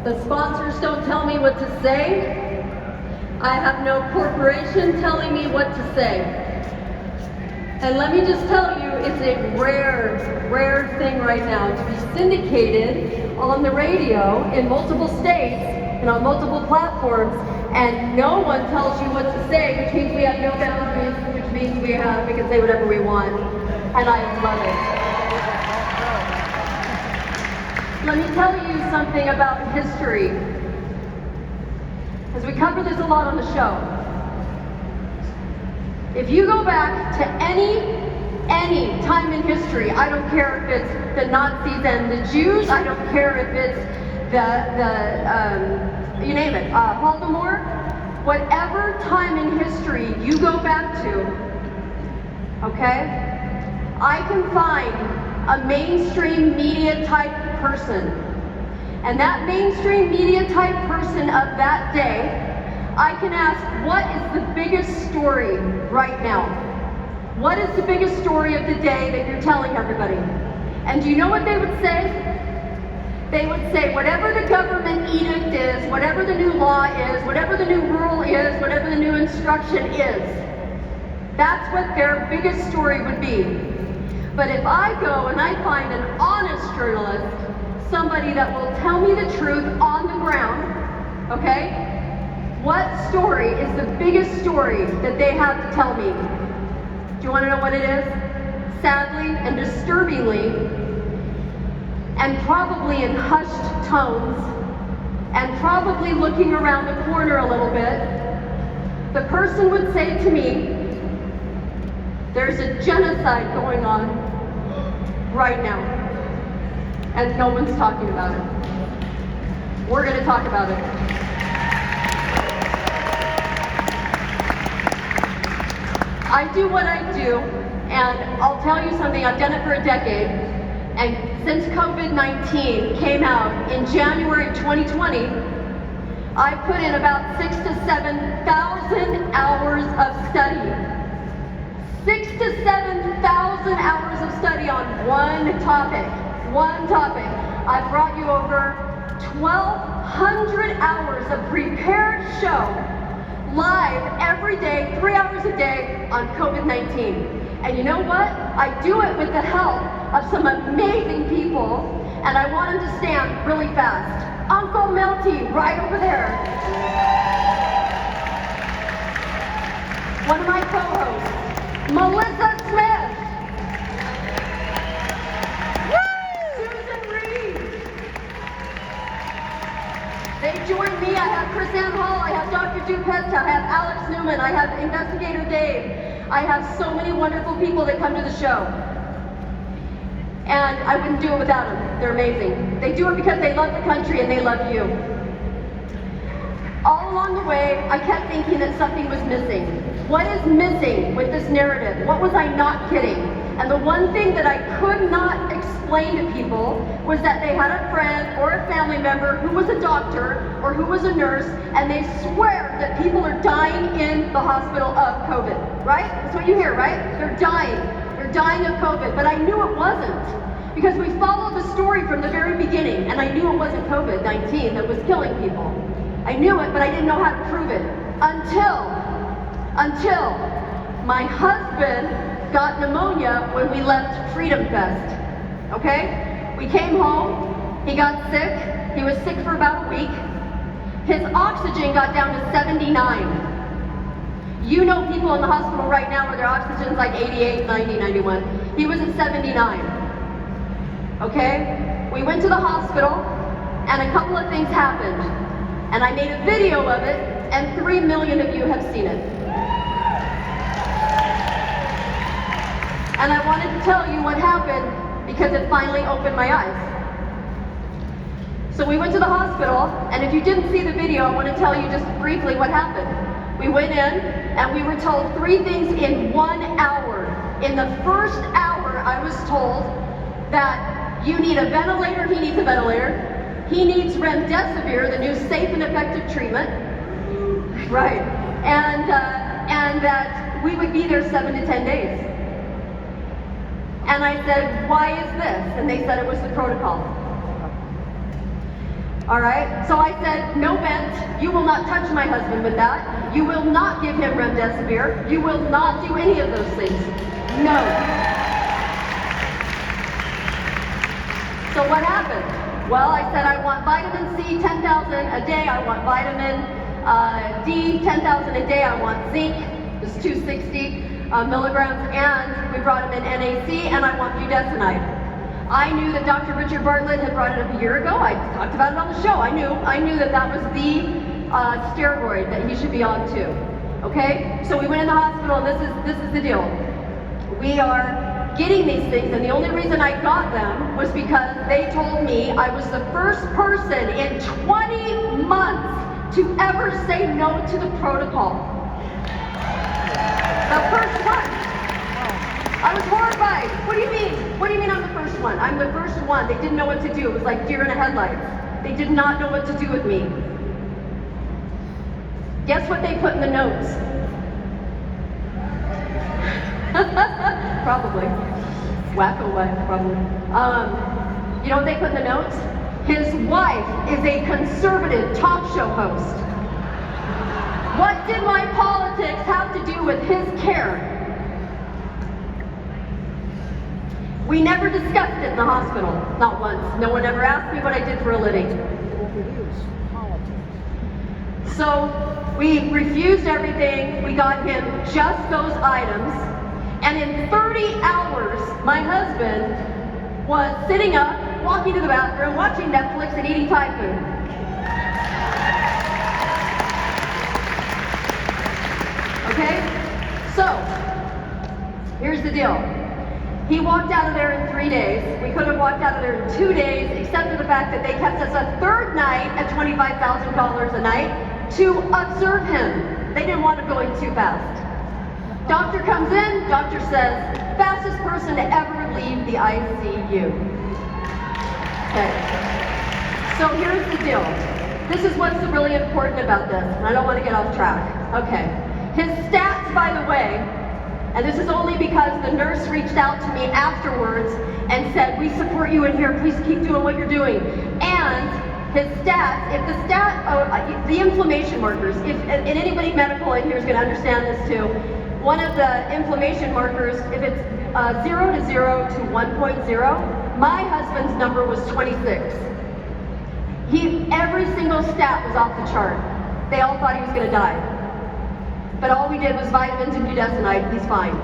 The sponsors don't tell me what to say. I have no corporation telling me what to say. And let me just tell you, it's a rare thing right now to be syndicated on the radio in multiple states and on multiple platforms, and no one tells you what to say, which means we have no boundaries, which means we can say whatever we want. And I love it. Let me tell you something about history, because we cover this a lot on the show. If you go back to any time in history, I don't care if it's the Nazis and the Jews, I don't care if it's you name it, Holodomor, whatever time in history you go back to, okay, I can find a mainstream media type person. And that mainstream media type person of that day, I can ask, what is the biggest story right now? What is the biggest story of the day that you're telling everybody? And do you know what they would say? They would say, whatever the government edict is, whatever the new law is, whatever the new rule is, whatever the new instruction is, that's what their biggest story would be. But if I go and I find an honest journalist, somebody that will tell me the truth on the ground, okay? What story is the biggest story that they have to tell me? Do you want to know what it is? Sadly and disturbingly, and probably in hushed tones, and probably looking around the corner a little bit, the person would say to me, there's a genocide going on right now, and no one's talking about it. We're going to talk about it. I do what I do, and I'll tell you something, I've done it for a decade, and since COVID-19 came out in January 2020, I put in about 6,000 to 7,000 hours of study. 6,000 to 7,000 hours of study on one topic. I brought you over 1,200 hours of prepared show, live every day, 3 hours a day on COVID-19. And you know what? I do it with the help of some amazing people, and I want them to stand really fast. Uncle Melty, right over there. One of my co-hosts, Melissa Smith. Susan Reed. They joined me. I have Chris Ann Hall, I have Dr. Dupesta, I have Alex Newman, I have Investigator Dave. I have so many wonderful people that come to the show. And I wouldn't do it without them. They're amazing. They do it because they love the country and they love you. All along the way, I kept thinking that something was missing. What is missing with this narrative? What was I not getting? And the one thing that I could not explain to people was that they had a friend or a family member who was a doctor or who was a nurse, and they swear that people are dying in the hospital of COVID, right? That's what you hear, right? They're dying. They're dying of COVID, but I knew it wasn't, because we followed the story from the very beginning, and I knew it wasn't COVID-19 that was killing people. I knew it, but I didn't know how to prove it until my husband got pneumonia when we left Freedom Fest, okay? We came home, he got sick, he was sick for about a week. His oxygen got down to 79. You know people in the hospital right now where their oxygen's like 88, 90, 91. He was at 79, okay? We went to the hospital, and a couple of things happened. And I made a video of it, and 3 million of you have seen it. And I wanted to tell you what happened because it finally opened my eyes. So we went to the hospital, and if you didn't see the video, I want to tell you just briefly what happened. We went in, and we were told 3 things in 1 hour. In the first hour, I was told that you need a ventilator, he needs a ventilator. He needs remdesivir, the new safe and effective treatment. Right. And that we would be there 7 to 10 days. And I said, why is this? And they said it was the protocol. All right? So I said, no vent. You will not touch my husband with that. You will not give him remdesivir. You will not do any of those things. No. So what happened? Well, I said I want vitamin C, 10,000 a day. I want vitamin D, 10,000 a day. I want zinc, it's 260 milligrams, and we brought him in NAC, and I want budesonide. I knew that Dr. Richard Bartlett had brought it up a year ago. I talked about it on the show. I knew that that was the steroid that he should be on too. Okay? So we went in the hospital, and this is the deal. We are getting these things, and the only reason I got them was because they told me I was the first person in 20 months to ever say no to the protocol. The first one. I was horrified. What do you mean? What do you mean I'm the first one? I'm the first one. They didn't know what to do. It was like deer in the headlights. They did not know what to do with me. Guess what they put in the notes? Probably. Wacko what, probably. You know what they put in the notes? His wife is a conservative talk show host. What did my politics have to do with his care? We never discussed it in the hospital, not once. No one ever asked me what I did for a living. So we refused everything. We got him just those items. And in 30 hours, my husband was sitting up, walking to the bathroom, watching Netflix, and eating Thai food. Okay? So, here's the deal. He walked out of there in 3 days. We could have walked out of there in 2 days, except for the fact that they kept us a third night at $25,000 a night to observe him. They didn't want him going too fast. Doctor comes in, doctor says, fastest person to ever leave the ICU. Okay. So here's the deal. This is what's really important about this, and I don't want to get off track. Okay. His stats, by the way, and this is only because the nurse reached out to me afterwards and said, we support you in here, please keep doing what you're doing. And his stats, the inflammation markers, and anybody medical in here is going to understand this too. One of the inflammation markers, if it's 0 to 0 to 1.0, my husband's number was 26. Every single stat was off the chart. They all thought he was going to die. But all we did was vitamins and budesonide. He's fine.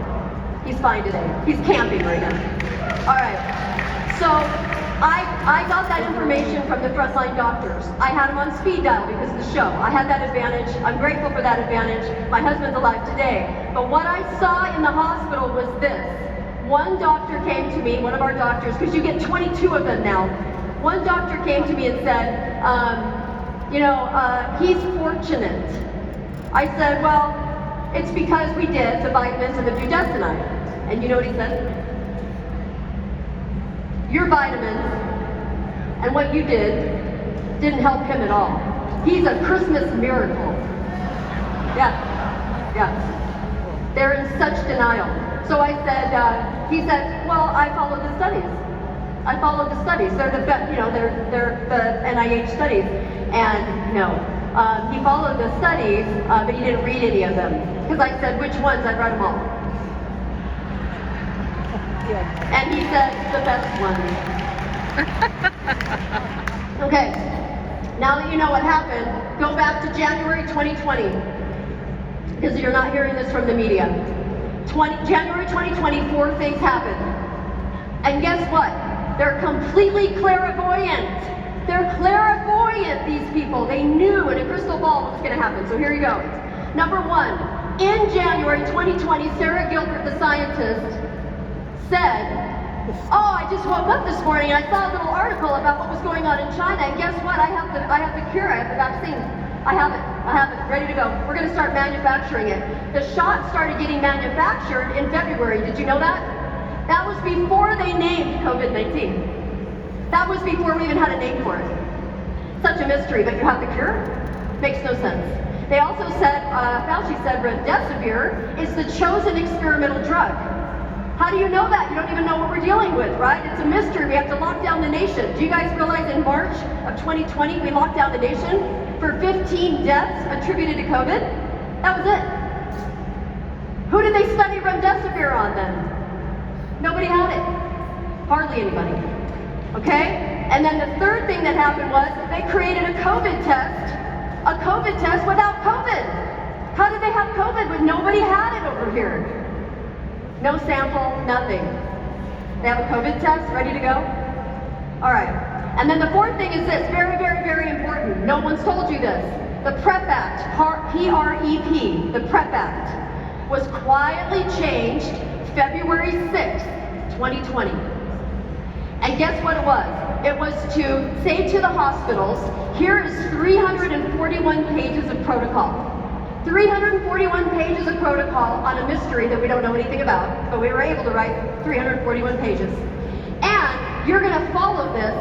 He's fine today. He's camping right now. All right. So I got that information from the frontline doctors. I had him on speed dial because of the show. I had that advantage. I'm grateful for that advantage. My husband's alive today. But what I saw in the hospital was this. One doctor came to me, one of our doctors, because you get 22 of them now. One doctor came to me and said, he's fortunate. I said, well, it's because we did the vitamins and the budesonide. And you know what he said? Your vitamins and what you did didn't help him at all. He's a Christmas miracle. Yeah. They're in such denial. So I said, he said, well, I follow the studies. I follow the studies. They're they're the NIH studies. And no. He followed the studies, but he didn't read any of them. Because I said, which ones? I'd read them all. And he said, the best ones. Okay, now that you know what happened, go back to January 2020. Because you're not hearing this from the media. January 2020, 4 things happened. And guess what? They're completely clairvoyant. They're clairvoyant, these people. They knew in a crystal ball what was going to happen. So here you go. Number 1, in January 2020, Sarah Gilbert, the scientist, said, oh, I just woke up this morning and I saw a little article about what was going on in China. And guess what? I have the cure. I have the vaccine. I have it, ready to go. We're going to start manufacturing it. The shot started getting manufactured in February. Did you know that? That was before they named COVID-19. That was before we even had a name for it. Such a mystery, but you have the cure? Makes no sense. They also said, Fauci said remdesivir is the chosen experimental drug. How do you know that? You don't even know what we're dealing with, right? It's a mystery. We have to lock down the nation. Do you guys realize in March of 2020, we locked down the nation for 15 deaths attributed to COVID? That was it. Who did they study remdesivir on then? Nobody had it. Hardly anybody. Okay? And then the third thing that happened was they created a COVID test without COVID. How did they have COVID when nobody had it over here? No sample, nothing. They have a COVID test ready to go? All right. And then the fourth thing is this, very, very, very important. No one's told you this. The PrEP Act, P-R-E-P, the PrEP Act, was quietly changed February 6th, 2020. And guess what it was? It was to say to the hospitals, here is 341 pages of protocol. 341 pages of protocol on a mystery that we don't know anything about, but we were able to write 341 pages. And you're going to follow this,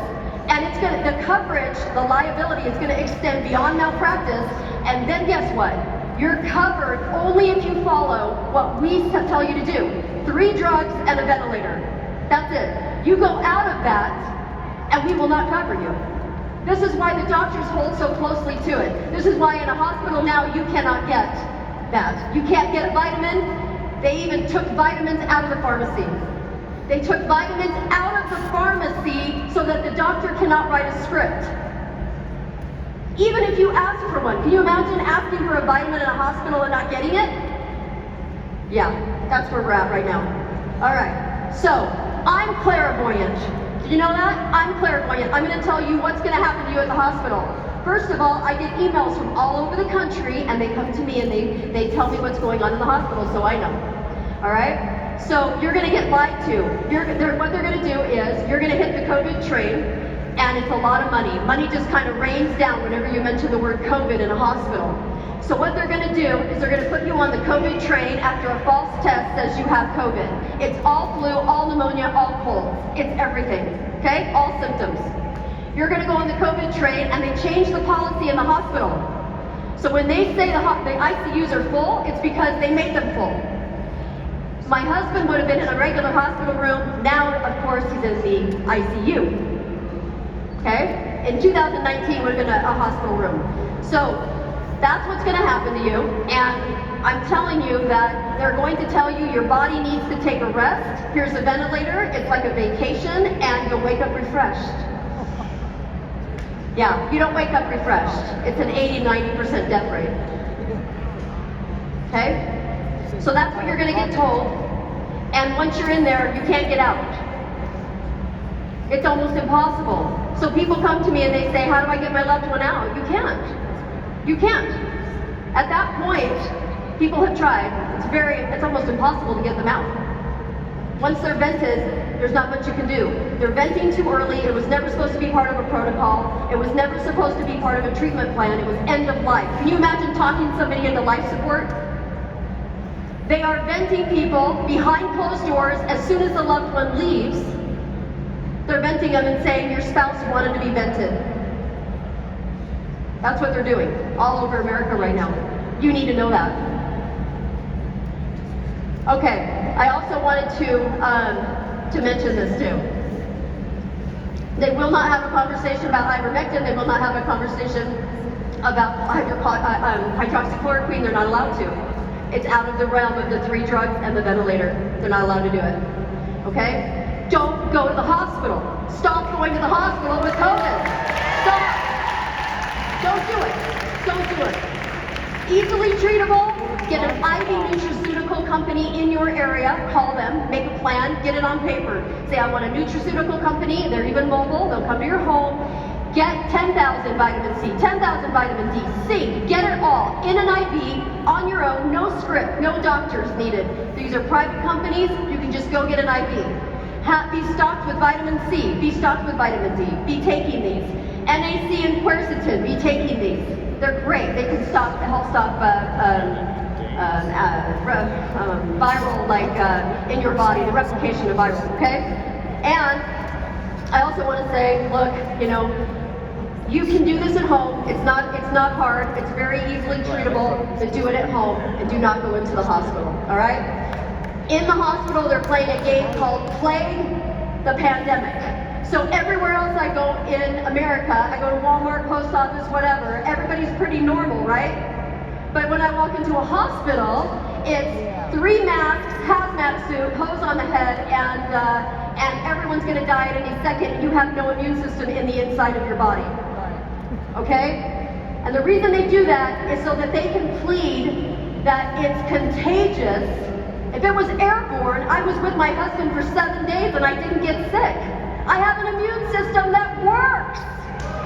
and it's going to, the coverage, the liability is going to extend beyond malpractice, and then guess what? You're covered only if you follow what we tell you to do. 3 drugs and a ventilator. That's it. You go out of that, and we will not cover you. This is why the doctors hold so closely to it. This is why in a hospital now you cannot get that. You can't get a vitamin. They even took vitamins out of the pharmacy. They took vitamins out of the pharmacy so that the doctor cannot write a script. Even if you ask for one, can you imagine asking for a vitamin in a hospital and not getting it? Yeah, that's where we're at right now. All right, so I'm clairvoyant. Did you know that? I'm clairvoyant. I'm going to tell you what's going to happen to you at the hospital. First of all, I get emails from all over the country, and they come to me and they tell me what's going on in the hospital, so I know. All right? So you're going to get lied to. What they're going to do is you're going to hit the COVID train, and it's a lot of money. Money just kind of rains down whenever you mention the word COVID in a hospital. So what they're going to do is they're going to put you on the COVID train after a false test says you have COVID. It's all flu, all pneumonia, all colds. It's everything, okay? All symptoms. You're going to go on the COVID train, and they change the policy in the hospital. So when they say the ICUs are full, it's because they make them full. My husband would have been in a regular hospital room. Now, of course, he's in the ICU. Okay? In 2019, would have been a hospital room. So that's what's going to happen to you, and I'm telling you that they're going to tell you your body needs to take a rest. Here's a ventilator, it's like a vacation, and you'll wake up refreshed. Yeah, you don't wake up refreshed. It's an 80-90% death rate. Okay? So that's what you're going to get told, and once you're in there, you can't get out. It's almost impossible. So people come to me and they say, how do I get my loved one out? You can't. You can't. At that point, people have tried. It's almost impossible to get them out. Once they're vented, there's not much you can do. They're venting too early. It was never supposed to be part of a protocol. It was never supposed to be part of a treatment plan. It was end of life. Can you imagine talking somebody into life support? They are venting people behind closed doors as soon as the loved one leaves. They're venting them and saying your spouse wanted to be vented. That's what they're doing all over America right now. You need to know that. Okay, I also wanted to mention this too. They will not have a conversation about ivermectin. They will not have a conversation about hydroxychloroquine. They're not allowed to. It's out of the realm of the 3 drugs and the ventilator. They're not allowed to do it. Okay? Don't go to the hospital. Stop going to the hospital with COVID. Stop. Don't do it. Don't do it. Easily treatable. Get an IV nutraceutical company in your area. Call them. Make a plan. Get it on paper. Say, I want a nutraceutical company. They're even mobile. They'll come to your home. Get 10,000 vitamin C, 10,000 vitamin D, zinc. Get it all in an IV on your own. No script. No doctors needed. These are private companies. You can just go get an IV. Be stocked with vitamin C. Be stocked with vitamin D. Be taking these. NAC and quercetin, be taking these. They're great. They can help stop viral, in your body, the replication of virus, okay? And I also want to say, look, you can do this at home. It's not hard. It's very easily treatable to do it at home and do not go into the hospital, all right? In the hospital, they're playing a game called Play the Pandemic. So everywhere else I go in America, I go to Walmart, post office, whatever, everybody's pretty normal, right? But when I walk into a hospital, it's 3 masks, hazmat suit, hose on the head, and everyone's gonna die at any second. You have no immune system in the inside of your body, okay? And the reason they do that is so that they can plead that it's contagious. If it was airborne, I was with my husband for 7 days and I didn't get sick. I have an immune system that works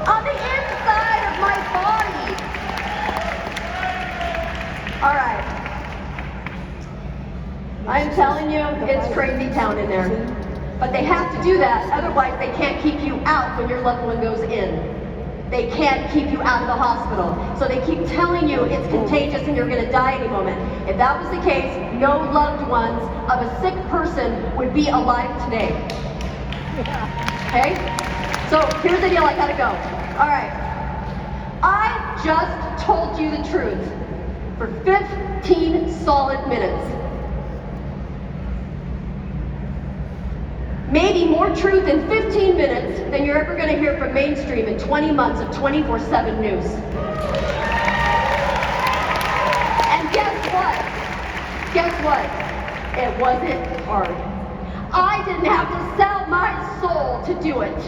on the inside of my body. All right. I'm telling you, it's crazy town in there. But they have to do that, otherwise they can't keep you out when your loved one goes in. They can't keep you out of the hospital. So they keep telling you it's contagious and you're gonna die any moment. If that was the case, no loved ones of a sick person would be alive today. Okay? So here's the deal, I gotta go. All right. I just told you the truth for 15 solid minutes. Maybe more truth in 15 minutes than you're ever going to hear from mainstream in 20 months of 24/7 news. And guess what? Guess what? It wasn't hard. I didn't have to sell my soul to do it.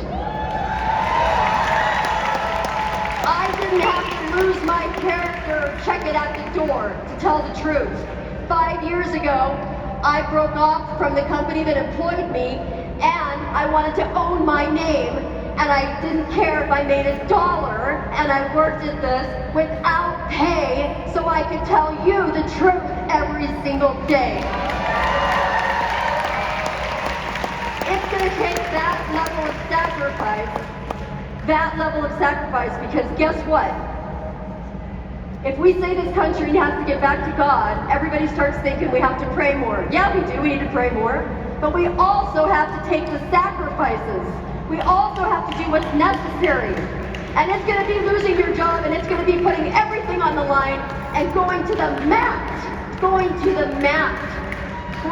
I didn't have to lose my character or check it at the door to tell the truth. 5 years ago, I broke off from the company that employed me, and I wanted to own my name, and I didn't care if I made $1, and I worked at this without pay so I could tell you the truth every single day. It's going to take that level of sacrifice, because guess what? If we say this country has to get back to God, everybody starts thinking we have to pray more. Yeah, we do, we need to pray more. But we also have to take the sacrifices. We also have to do what's necessary. And it's going to be losing your job, and it's going to be putting everything on the line and going to the mat for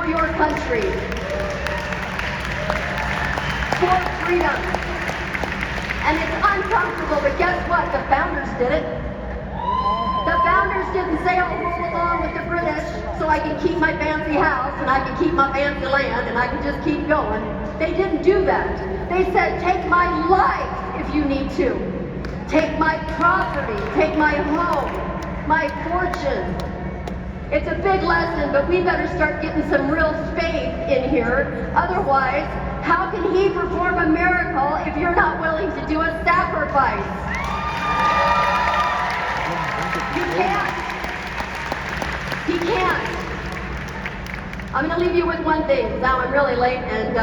your country, for freedom. And it's uncomfortable, but guess what? The founders did it. The founders didn't say, I'll roll along with the British so I can keep my fancy house and I can keep my fancy land and I can just keep going. They didn't do that. They said, take my life if you need to. Take my property, take my home, my fortune. It's a big lesson, but we better start getting some real faith in here. Otherwise, how can he perform a miracle if you're not willing to do a sacrifice? You can't. He can't. I'm going to leave you with one thing, because now I'm really late and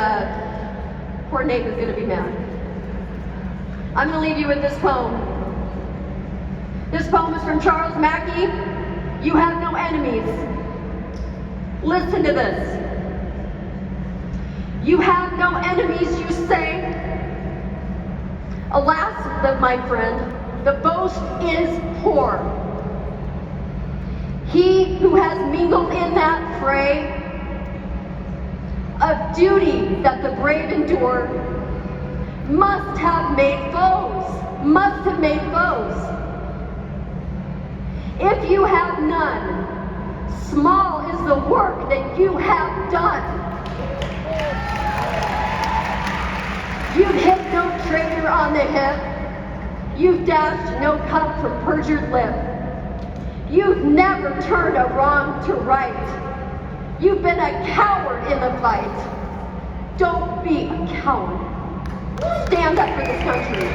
poor Nathan's going to be mad. I'm going to leave you with this poem. This poem is from Charles Mackey. You have no enemies. Listen to this. You have no enemies, you say. Alas, my friend, the boast is poor. He who has mingled in that fray of duty that the brave endure must have made foes, must have made foes. If you have none, small is the work that you have done. You've hit no traitor on the hip. You've dashed no cup from perjured lip. You've never turned a wrong to right. You've been a coward in the fight. Don't be a coward. Stand up for this country.